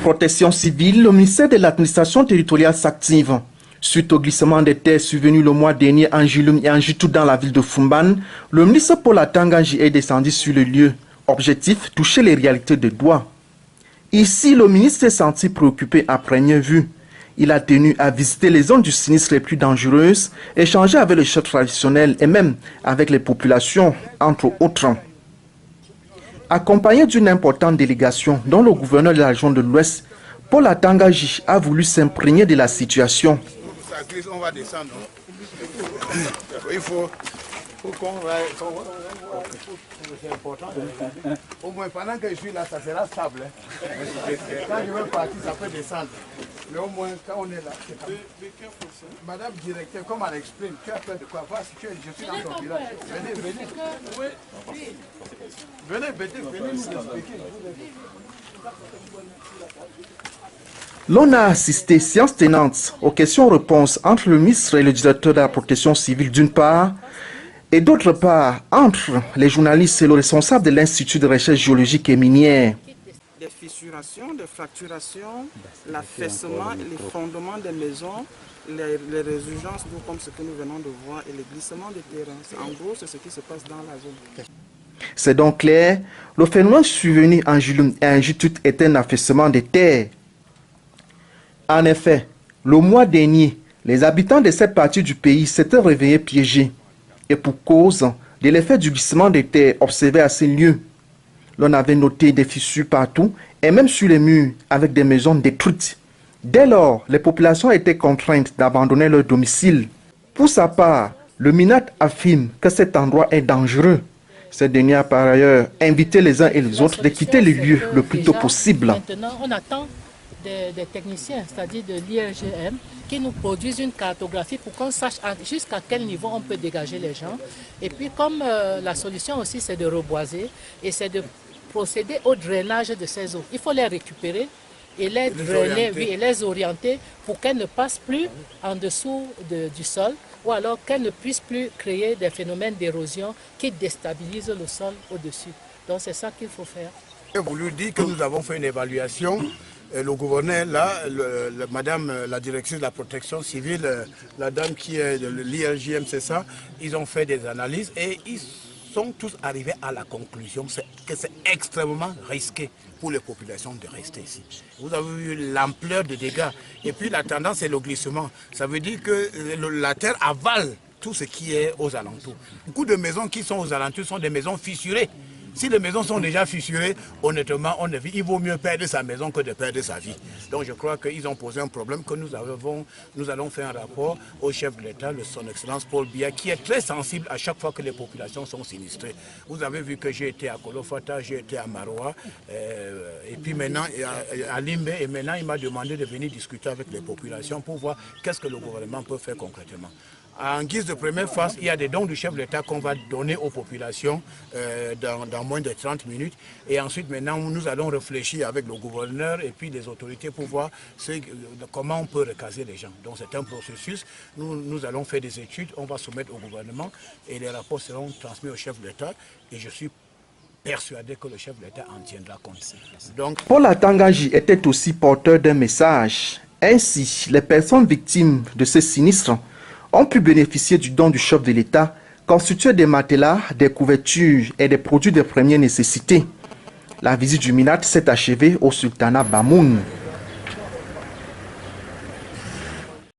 Protection civile, le ministère de l'administration territoriale s'active. Suite au glissement des terres survenu le mois dernier en Jilum et en Jitou dans la ville de Fumban, le ministre Paul Atanganji est descendu sur le lieu. Objectif, toucher les réalités de doigt. Ici, le ministre s'est senti préoccupé à première vue. Il a tenu à visiter les zones du sinistre les plus dangereuses, échanger avec les chefs traditionnels et même avec les populations, entre autres. Accompagné d'une importante délégation dont le gouverneur de la région de l'Ouest, Paul Atanganji a voulu s'imprégner de la situation. On va descendre. Il faut qu'on va. C'est important. Au moins pendant que je suis là, ça sera stable. Quand je vais partir, ça peut descendre. Mais au moins quand on est là, c'est comme... Madame directeur, comme elle exprime, tu as peur de quoi? Voir si je suis dans ton village. Venez. Venez nous expliquer. L'on a assisté, séance tenante, aux questions-réponses entre le ministre et le directeur de la protection civile d'une part, et d'autre part, entre les journalistes et le responsable de l'Institut de recherche géologique et minière. Des fissurations, des fracturations, l'affaissement, les fondements des maisons, les résurgences d'eau comme ce que nous venons de voir et les glissements de terrain. En gros, c'est ce qui se passe dans la zone. C'est donc clair, le phénomène survenu en Jilum et en Jitout est un affaissement des terres. En effet, le mois dernier, les habitants de cette partie du pays s'étaient réveillés piégés. Et pour cause de l'effet du glissement des terres observé à ces lieux, l'on avait noté des fissures partout et même sur les murs avec des maisons détruites. Dès lors, les populations étaient contraintes d'abandonner leur domicile. Pour sa part, le MINAT affirme que cet endroit est dangereux. Cette dernière a par ailleurs invité les uns et les autres de quitter les lieux le plus tôt possible. Maintenant, on attend des techniciens, c'est-à-dire de l'IRGM, qui nous produisent une cartographie pour qu'on sache jusqu'à quel niveau on peut dégager les gens. Et puis comme la solution aussi c'est de reboiser et c'est de procéder au drainage de ces eaux. Il faut les récupérer et les drainer, et les orienter pour qu'elles ne passent plus en dessous du sol ou alors qu'elles ne puissent plus créer des phénomènes d'érosion qui déstabilisent le sol au-dessus. Donc c'est ça qu'il faut faire. J'ai voulu dire que nous avons fait une évaluation. Le gouverneur, là, madame la directrice de la protection civile, la dame qui est de l'IRGM, c'est ça, ils ont fait des analyses et ils sont tous arrivés à la conclusion que c'est extrêmement risqué pour les populations de rester ici. Vous avez vu l'ampleur des dégâts et puis la tendance c'est le glissement. Ça veut dire que la terre avale tout ce qui est aux alentours. Beaucoup de maisons qui sont aux alentours sont des maisons fissurées. Si les maisons sont déjà fissurées, honnêtement, il vaut mieux perdre sa maison que de perdre sa vie. Donc je crois qu'ils ont posé un problème que nous allons faire un rapport au chef de l'État, son Excellence Paul Biya, qui est très sensible à chaque fois que les populations sont sinistrées. Vous avez vu que j'ai été à Kolofata, j'ai été à Maroua, et puis maintenant à Limbe, et maintenant il m'a demandé de venir discuter avec les populations pour voir qu'est-ce que le gouvernement peut faire concrètement. En guise de première phase, il y a des dons du chef de l'État qu'on va donner aux populations dans moins de 30 minutes. Et ensuite, maintenant, nous allons réfléchir avec le gouverneur et puis les autorités pour voir comment on peut recaser les gens. Donc c'est un processus. Nous allons faire des études, on va soumettre au gouvernement et les rapports seront transmis au chef de l'État. Et je suis persuadé que le chef de l'État en tiendra compte. Donc, Paul Atanganji était aussi porteur d'un message. Ainsi, les personnes victimes de ce sinistre ont pu bénéficier du don du chef de l'État, constitué des matelas, des couvertures et des produits de première nécessité. La visite du MINAT s'est achevée au sultanat Bamoun.